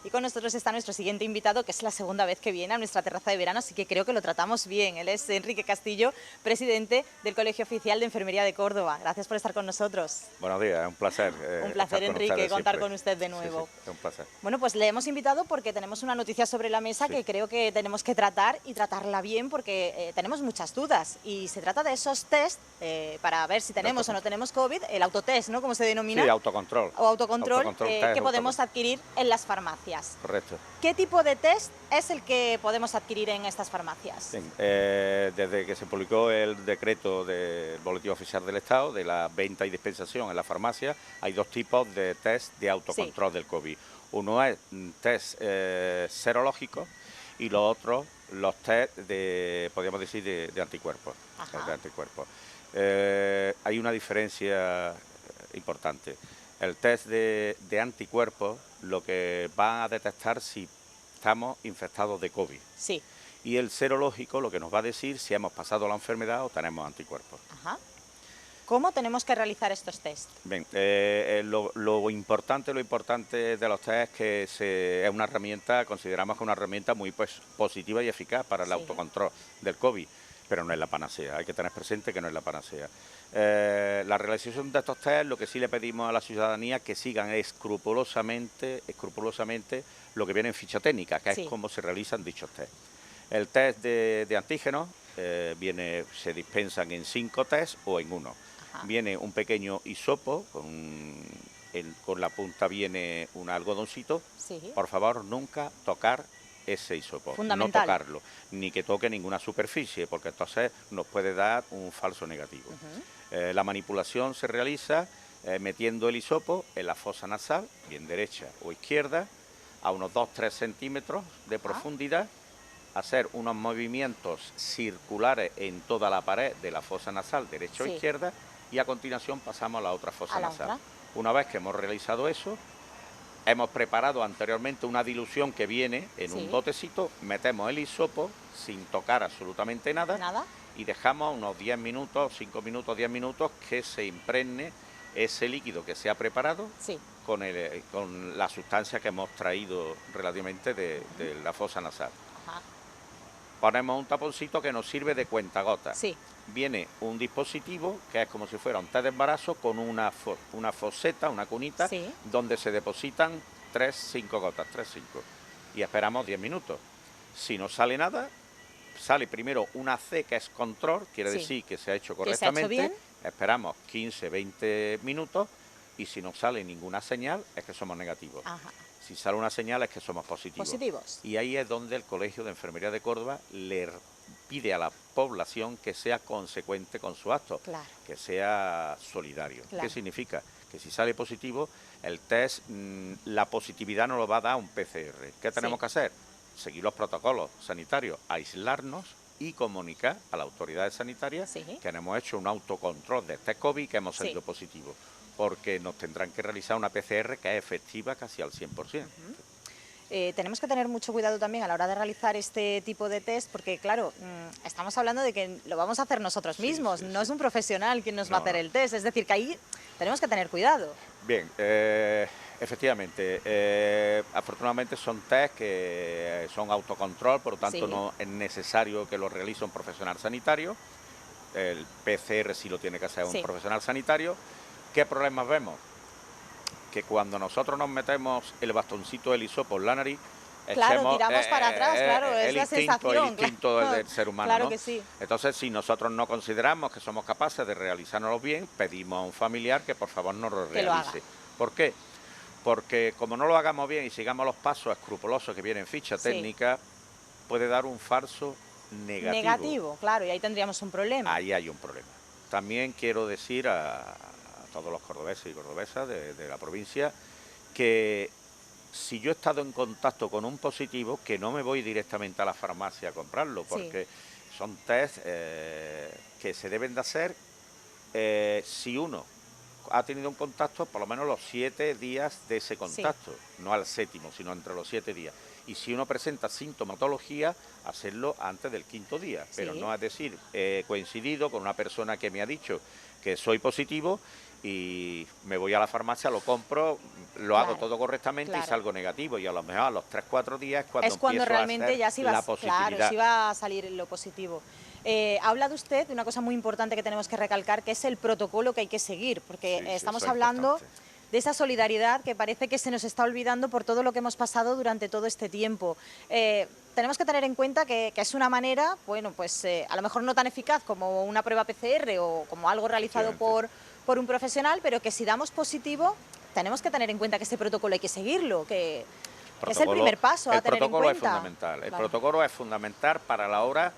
Y con nosotros está nuestro siguiente invitado, que es la segunda vez que viene a nuestra terraza de verano, así que creo que lo tratamos bien. Él es Enrique Castillo, presidente del Colegio Oficial de Enfermería de Córdoba. Gracias por estar con nosotros. Buenos días, es un placer, Un placer, estar con Enrique, ustedes contar siempre. con usted de Sí, nuevo. es un placer. Bueno, pues le hemos invitado porque tenemos una noticia sobre la mesa Sí. que creo que tenemos que tratar y tratarla bien porque tenemos muchas dudas. Y se trata de esos test para ver si tenemos o no tenemos COVID, el autotest, ¿no? Como se denomina. Sí, autocontrol. O autocontrol, Test, que podemos autocontrol. adquirir en las farmacias. Correcto. ¿Qué tipo de test es el que podemos adquirir en estas farmacias? Bien, desde que se publicó el decreto del Boletín Oficial del Estado de la venta y dispensación en la farmacia, hay dos tipos de test de autocontrol del COVID. Uno es test serológico y lo otro, los test de, podríamos decir, de anticuerpos. De anticuerpos. Hay una diferencia importante. El test de anticuerpos lo que va a detectar si estamos infectados de COVID. Sí. Y el serológico lo que nos va a decir si hemos pasado la enfermedad o tenemos anticuerpos. Ajá. ¿Cómo tenemos que realizar estos test? Bien, lo importante de los test es que es una herramienta, consideramos que es una herramienta muy positiva y eficaz para el autocontrol del COVID, pero no es la panacea, hay que tener presente que no es la panacea. La realización de estos test, lo que sí le pedimos a la ciudadanía que sigan escrupulosamente lo que viene en ficha técnica, que es cómo se realizan dichos test. El test de antígenos se dispensan en 5 test o en 1. Viene un pequeño hisopo, con la punta viene un algodoncito. Por favor, nunca tocar ese hisopo, no tocarlo, ni que toque ninguna superficie, porque entonces nos puede dar un falso negativo. La manipulación se realiza metiendo el hisopo en la fosa nasal, bien derecha o izquierda, a unos 2-3 centímetros de profundidad, hacer unos movimientos circulares en toda la pared de la fosa nasal, derecha o izquierda, y a continuación pasamos a la otra fosa nasal. Una vez que hemos realizado eso, hemos preparado anteriormente una dilución que viene en un botecito, metemos el hisopo sin tocar absolutamente nada. Y dejamos unos 10 minutos, 5 minutos, 10 minutos que se impregne ese líquido que se ha preparado con la sustancia que hemos traído relativamente de la fosa nasal. Ponemos un taponcito que nos sirve de cuentagotas. Viene un dispositivo que es como si fuera un test de embarazo con una foseta, una cunita, donde se depositan 3-5 gotas, 3-5. Y esperamos 10 minutos. Si no sale nada, sale primero una C que es control, quiere decir que se ha hecho correctamente. Esperamos 15-20 minutos y si no sale ninguna señal es que somos negativos. Si sale una señal es que somos positivos. Y ahí es donde el Colegio de Enfermería de Córdoba le pide a la población que sea consecuente con su acto, que sea solidario. ¿Qué significa? Que si sale positivo, el test, la positividad nos lo va a dar un PCR. ¿Qué tenemos que hacer? Seguir los protocolos sanitarios, aislarnos y comunicar a las autoridades sanitarias que hemos hecho un autocontrol de este COVID y que hemos salido positivo, porque nos tendrán que realizar una PCR que es efectiva casi al 100%. Tenemos que tener mucho cuidado también a la hora de realizar este tipo de test, porque claro, estamos hablando de que lo vamos a hacer nosotros mismos, no es un profesional quien nos va a hacer el test, es decir, que ahí tenemos que tener cuidado. Bien, efectivamente, afortunadamente son test que son autocontrol, por lo tanto no es necesario que lo realice un profesional sanitario. El PCR sí lo tiene que hacer un profesional sanitario. ¿Qué problemas vemos? Que cuando nosotros nos metemos el bastoncito del hisopo en la nariz, tiramos para atrás, es la sensación. El instinto del ser humano, claro ¿no? que sí. Entonces, si nosotros no consideramos que somos capaces de realizárnoslo bien, pedimos a un familiar que por favor nos lo realice. ¿Por qué? Porque como no lo hagamos bien y sigamos los pasos escrupulosos que vienen en ficha técnica, puede dar un falso negativo. Claro, y ahí tendríamos un problema. Ahí hay un problema. También quiero decir a todos los cordobeses y cordobesas de la provincia que si yo he estado en contacto con un positivo, que no me voy directamente a la farmacia a comprarlo, porque son test que se deben de hacer si uno ha tenido un contacto por lo menos los 7 días de ese contacto, no al 7º, sino entre los 7 días. Y si uno presenta sintomatología, hacerlo antes del 5.º día, pero no es decir, coincidido con una persona que me ha dicho que soy positivo y me voy a la farmacia, lo compro, lo hago todo correctamente y salgo negativo. Y a lo mejor a los 3-4 días es cuando realmente ya sí va, la positividad. claro, sí va a salir lo positivo. Ha hablado usted de una cosa muy importante que tenemos que recalcar, que es el protocolo que hay que seguir, porque estamos hablando de esa solidaridad que parece que se nos está olvidando por todo lo que hemos pasado durante todo este tiempo. Tenemos que tener en cuenta que es una manera, bueno, pues a lo mejor no tan eficaz como una prueba PCR o como algo realizado por un profesional, pero que si damos positivo, tenemos que tener en cuenta que ese protocolo hay que seguirlo, que es el primer paso a tener en cuenta. El protocolo es fundamental. El protocolo es fundamental para la hora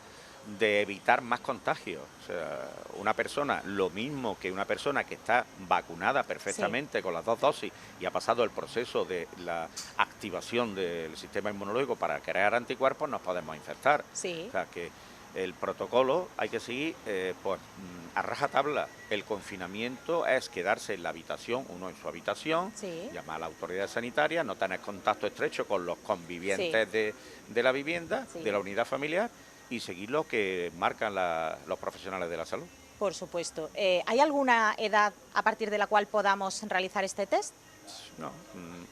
de evitar más contagios. O sea, una persona, lo mismo que una persona que está vacunada perfectamente con las 2 dosis y ha pasado el proceso de la activación del sistema inmunológico para crear anticuerpos, nos podemos infectar. O sea, que el protocolo hay que seguir pues a rajatabla. El confinamiento es quedarse en la habitación, uno en su habitación, llamar a la autoridad sanitaria, no tener contacto estrecho con los convivientes de la vivienda, de la unidad familiar, y seguir lo que marcan los profesionales de la salud. Por supuesto. ¿Hay alguna edad a partir de la cual podamos realizar este test? No,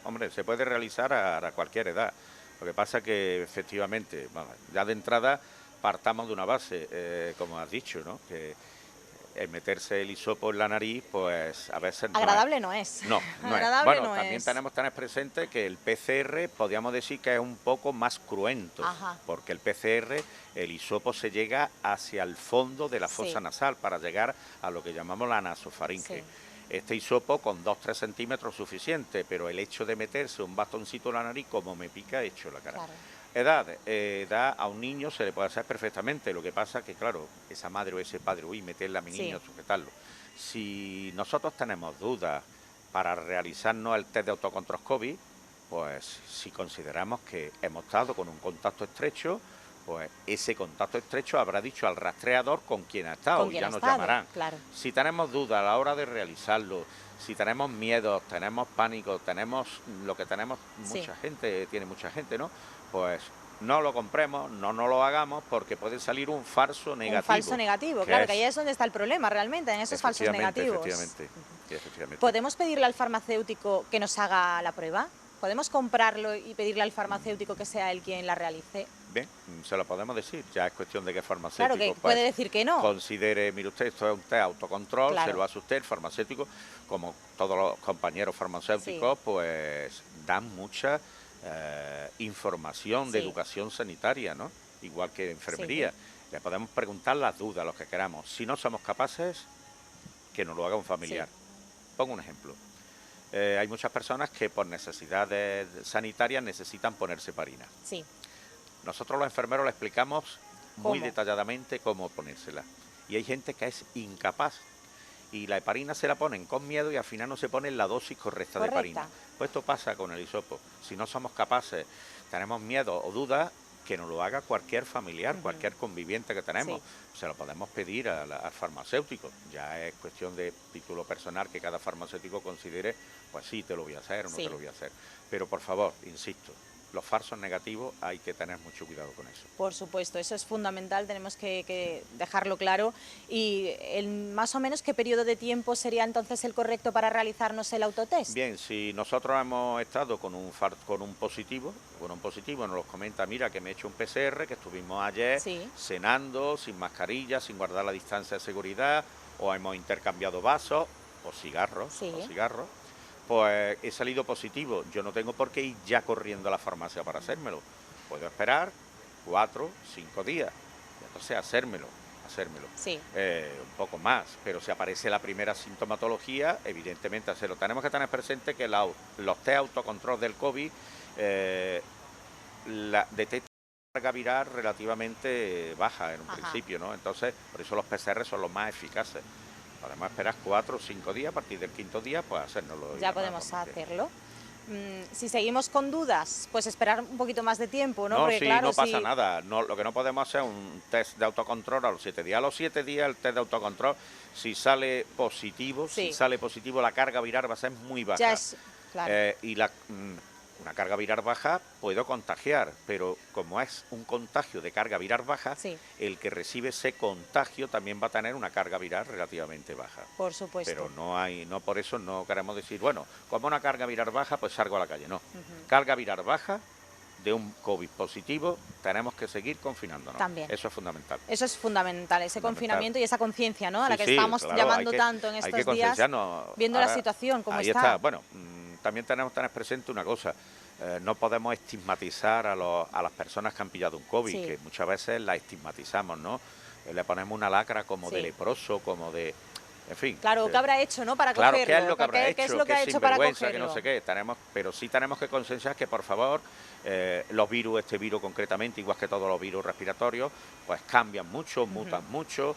hombre, se puede realizar a cualquier edad. Lo que pasa que efectivamente, bueno, ya de entrada partamos de una base, como has dicho, ¿no? Que el meterse el hisopo en la nariz, pues a veces agradable no es. No, no es. Bueno, también tenemos que tener presente que el PCR, podríamos decir que es un poco más cruento, porque el PCR, el hisopo se llega hacia el fondo de la fosa nasal para llegar a lo que llamamos la nasofaringe. Este hisopo con 2-3 centímetros suficiente, pero el hecho de meterse un bastoncito en la nariz, como me pica, he hecho la cara. Edad a un niño se le puede hacer perfectamente, lo que pasa que, claro, esa madre o ese padre, meterle a mi niño, sujetarlo. Si nosotros tenemos dudas para realizarnos el test de autocontrol COVID, pues si consideramos que hemos estado con un contacto estrecho, pues ese contacto estrecho habrá dicho al rastreador con quién ha estado y ya nos llamarán. Si tenemos dudas a la hora de realizarlo, si tenemos miedo, tenemos pánico, tenemos lo que tenemos mucha gente, tiene mucha gente, ¿no? Pues no lo compremos, no lo hagamos, porque puede salir un falso negativo. Un falso negativo, claro, que ahí es donde está el problema realmente, en esos falsos negativos. Efectivamente. ¿Podemos pedirle al farmacéutico que nos haga la prueba? ¿Podemos comprarlo y pedirle al farmacéutico que sea él quien la realice? Bien, se lo podemos decir, ya es cuestión de que el farmacéutico claro que puede decir que no. Considere, mire usted, esto es un test autocontrol, se lo hace usted, el farmacéutico, como todos los compañeros farmacéuticos, pues dan mucha información de educación sanitaria, ¿no? Igual que enfermería. Le podemos preguntar las dudas, los que queramos. Si no somos capaces, que nos lo haga un familiar. Pongo un ejemplo. Hay muchas personas que por necesidades sanitarias necesitan ponerse heparina. Nosotros los enfermeros le explicamos muy detalladamente cómo ponérsela. Y hay gente que es incapaz. Y la heparina se la ponen con miedo y al final no se pone la dosis correcta de heparina. Pues esto pasa con el hisopo. Si no somos capaces, tenemos miedo o dudas, que nos lo haga cualquier familiar, cualquier conviviente que tenemos. Se lo podemos pedir al farmacéutico. Ya es cuestión de título personal que cada farmacéutico considere, pues sí, te lo voy a hacer o no te lo voy a hacer. Pero por favor, insisto, los falsos negativos hay que tener mucho cuidado con eso. Por supuesto, eso es fundamental, tenemos que dejarlo claro. ¿Y más o menos qué periodo de tiempo sería entonces el correcto para realizarnos el autotest? Bien, si nosotros hemos estado con un positivo, nos los comenta, mira que me he hecho un PCR, que estuvimos ayer cenando, sin mascarilla, sin guardar la distancia de seguridad, o hemos intercambiado vasos o cigarros, pues he salido positivo. Yo no tengo por qué ir ya corriendo a la farmacia para hacérmelo. Puedo esperar 4, 5 días, y entonces hacérmelo. Un poco más, pero si aparece la primera sintomatología, evidentemente hacerlo. Tenemos que tener presente que los test autocontrol del COVID detectan una carga viral relativamente baja en un principio, ¿no? Entonces, por eso los PCR son los más eficaces. Podemos esperar 4 o 5 días, a partir del 5.º día, pues hacérnoslo. Ya podemos hacerlo. Si seguimos con dudas, pues esperar un poquito más de tiempo, ¿no? Porque, claro, no pasa nada. No, lo que no podemos hacer es un test de autocontrol a los 7 días. A los 7 días el test de autocontrol, si sale positivo, la carga viral va a ser muy baja. Ya es, claro. Y una carga viral baja puedo contagiar, pero como es un contagio de carga viral baja, Sí, el que recibe ese contagio también va a tener una carga viral relativamente baja. por supuesto. Pero no por eso no queremos decir, bueno, como una carga viral baja, pues salgo a la calle. No, Ujú. carga viral baja de un COVID positivo, tenemos que seguir confinándonos. También. Eso es fundamental. Eso es fundamental, ese Fundamental. confinamiento y esa conciencia, ¿no? A Sí, la que sí, estamos claro, llamando tanto en hay estos que días, concienciarnos. viendo la Ahora, situación, cómo ahí está. está. Bueno, también tenemos que tener presente una cosa. No podemos estigmatizar a las personas que han pillado un COVID, Sí, que muchas veces la estigmatizamos, ¿no? Le ponemos una lacra como de sí. leproso, como de... En fin. Claro, ¿qué habrá hecho, no? Para Claro, ¿qué es cogerlo. lo que habrá ¿Qué es hecho? lo que ¿Qué ha hecho para sinvergüenza? Que no cogerlo? sé qué. Pero sí tenemos que concienciar que, por favor, los virus, este virus concretamente, igual que todos los virus respiratorios, pues cambian mucho, Ujú. mutan mucho.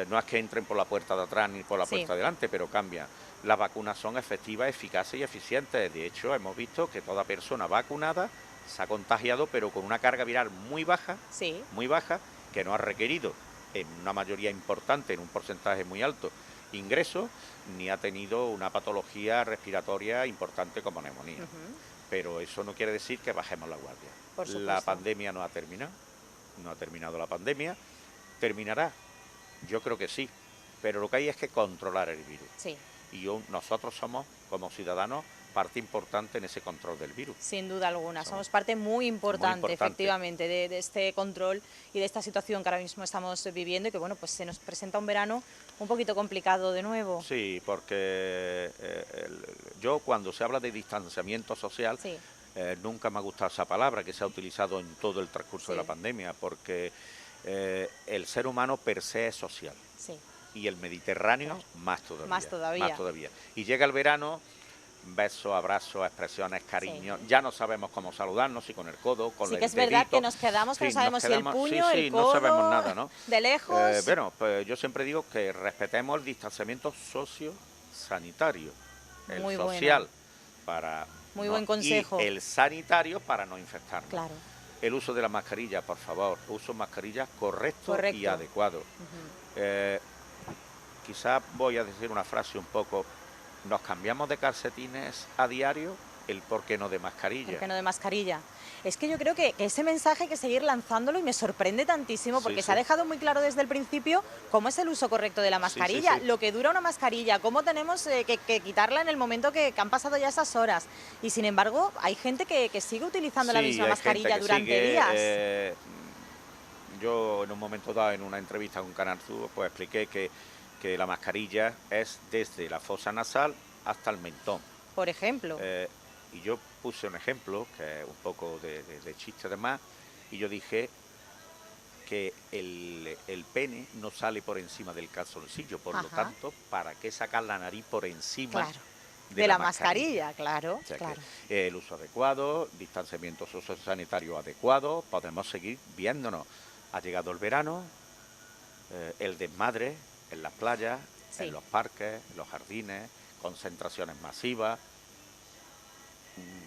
No es que entren por la puerta de atrás ni por la Sí, puerta de delante, pero cambian. Las vacunas son efectivas, eficaces y eficientes. De hecho, hemos visto que toda persona vacunada se ha contagiado, pero con una carga viral sí. muy baja, que no ha requerido, en una mayoría importante, en un porcentaje muy alto, ingresos, ni ha tenido una patología respiratoria importante como neumonía. Ujú. Pero eso no quiere decir que bajemos la guardia. Por La supuesto. pandemia no ha terminado, no ha terminado la pandemia. ¿Terminará? Yo creo que sí, pero lo que hay es que controlar el virus. Sí. Y nosotros somos, como ciudadanos, parte importante en ese control del virus. Sin duda alguna, Somos somos parte muy muy importante, importante. efectivamente, de este control y de esta situación que ahora mismo estamos viviendo y que, bueno, pues se nos presenta un verano un poquito complicado de nuevo. Sí, porque yo cuando se habla de distanciamiento social, Sí, nunca me ha gustado esa palabra que se ha utilizado en todo el transcurso de la sí, pandemia, porque el ser humano per se es social sí, y el Mediterráneo claro. más Más todavía, más todavía. todavía. Y llega el verano, besos, abrazos, expresiones, Sí. cariño, ya no sabemos cómo saludarnos, si con el codo, con Sí que el es verdad que dedito, nos quedamos, que no sí, nos sabemos si el quedamos, sí, puño, el sí, no sabemos codo, nada, ¿no? de lejos. Bueno, pues yo siempre digo que respetemos el distanciamiento socio-sanitario, el Muy bueno, social para muy no buen y consejo. el sanitario para no infectarnos. Claro, El uso de la mascarilla, por favor, uso mascarilla correcto y correcto. adecuado. Ujú. Eh, Quizás voy a decir una frase un poco, nos cambiamos de calcetines a diario, el por qué no de ¿Por mascarilla. qué no de mascarilla? Es que yo creo que ese mensaje hay que seguir lanzándolo y me sorprende tantísimo Sí, porque se ha sí, dejado muy claro desde el principio cómo es el uso correcto de la sí, sí, mascarilla, sí. lo que dura una mascarilla, cómo tenemos que quitarla en el momento que han pasado ya esas horas. Y sin embargo, hay gente que sigue utilizando la Sí, misma hay gente mascarilla que durante sigue. días. Yo en un momento dado, en una entrevista con Canal Sur, pues expliqué que la mascarilla es desde la fosa nasal hasta el mentón. Por ejemplo, Eh, y yo puse un ejemplo, que es un poco de chiste además, y yo dije que el pene no sale por encima del calzoncillo, por lo ajá, tanto, ¿para qué sacar la nariz por encima claro. de De la la mascarilla? mascarilla, claro, O sea que claro. el uso adecuado, distanciamiento sociosanitario adecuado, podemos seguir viéndonos. Ha llegado el verano, el desmadre en las playas, en Sí, los parques, en los jardines, concentraciones masivas.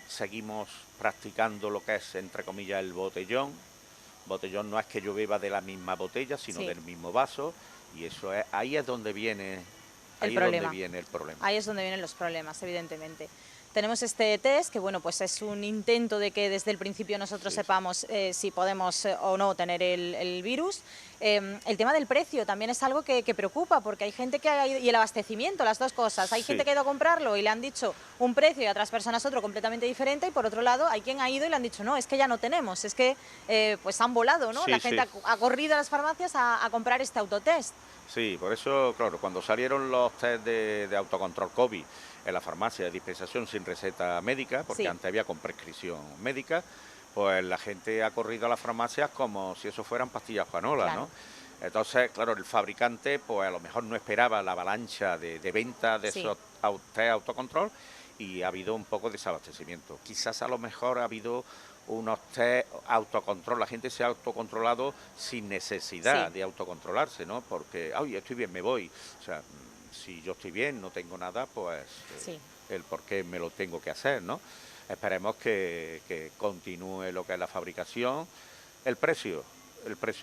Seguimos practicando lo que es, entre comillas, el botellón. Botellón no es que yo beba de la misma botella, sino sí, del mismo vaso, y eso es, el ahí es donde problema. viene el problema. Ahí es donde vienen los problemas, evidentemente. Tenemos este test que, bueno, pues es un intento de que desde el principio nosotros Sí, sí. sepamos si podemos o no tener el virus. El tema del precio también es algo que preocupa porque hay gente que ha ido, y el abastecimiento, las dos cosas. Hay gente Sí, que ha ido a comprarlo y le han dicho un precio y a otras personas otro completamente diferente y por otro lado hay quien ha ido y le han dicho no, es que ya no tenemos, es que pues han volado, ¿no? La sí, gente sí. ha corrido a las farmacias a comprar este autotest. Sí, por eso, claro, cuando salieron los test de autocontrol COVID en la farmacia de dispensación sin receta médica, porque Sí, antes había con prescripción médica, pues la gente ha corrido a las farmacias como si eso fueran pastillas panolas, ¿no? claro, Entonces, claro, el fabricante, pues a lo mejor no esperaba la avalancha de ventas de sí, esos test autocontrol y ha habido un poco de desabastecimiento. Quizás a lo mejor ha habido unos test autocontrol, la gente se ha autocontrolado sin necesidad sí, de autocontrolarse, ¿no? Porque, ay, estoy bien, me voy. O sea, si yo estoy bien, no tengo nada, pues sí. el por qué me lo tengo que hacer, ¿no? Esperemos que continúe lo que es la fabricación. El precio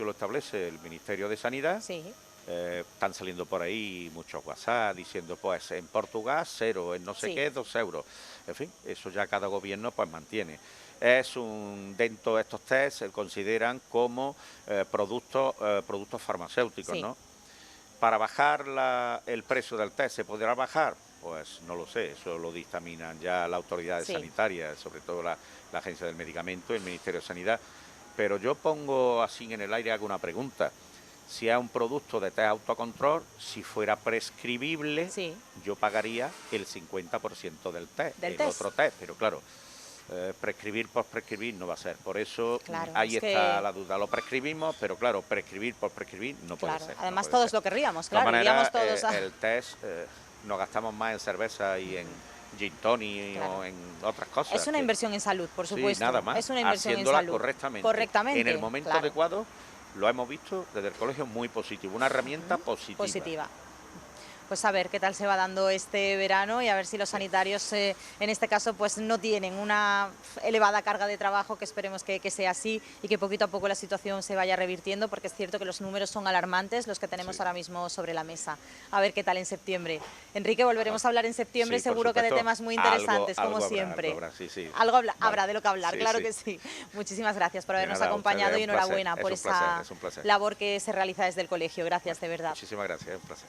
lo establece el Ministerio de Sanidad, Sí, Están saliendo por ahí muchos WhatsApp diciendo, pues en Portugal 0, en no sé Sí, qué 2 euros. En fin, eso ya cada gobierno pues mantiene. Dentro de estos test se consideran como productos farmacéuticos, sí, ¿no? Para bajar el precio del test, ¿se podrá bajar? Pues no lo sé, eso lo dictaminan ya las autoridades sí. sanitarias, sobre todo la Agencia del Medicamento y el Ministerio de Sanidad. Pero yo pongo así en el aire alguna pregunta. Si es un producto de test autocontrol, si fuera prescribible, Sí, yo pagaría el 50% del test, del el test. otro test, pero claro, prescribir por prescribir no va a ser. Por eso Claro, ahí es está que, la duda. Lo prescribimos, pero claro, prescribir por prescribir no puede claro, ser, no además puede todos ser. lo querríamos, De todas claro, iríamos maneras, todos a... el test nos gastamos más en cerveza y en gin tonic Claro. o en otras Es cosas una que inversión en salud, por sí, nada supuesto. más, Es una inversión en haciéndola salud. correctamente, en el Correctamente, momento claro. adecuado. Lo hemos visto desde el colegio muy positivo, una herramienta Ujú. positiva. Positiva. Pues a ver qué tal se va dando este verano y a ver si los Sí. sanitarios en este caso pues no tienen una elevada carga de trabajo, que esperemos que sea así y que poquito a poco la situación se vaya revirtiendo, porque es cierto que los números son alarmantes los que Sí. tenemos ahora mismo sobre la mesa. A ver qué tal en septiembre. Enrique, volveremos a hablar en septiembre, Sí, por seguro que de supuesto. temas muy Algo, interesantes, como algo siempre. habrá, sí, sí. Algo Vale. habrá de lo que hablar, Sí, claro sí. que sí. Muchísimas gracias por De habernos nada, a ustedes, acompañado es y un placer, enhorabuena es por un placer, esa es un placer. labor que se realiza desde el colegio. Gracias, Vale. de verdad. Muchísimas gracias, es un placer.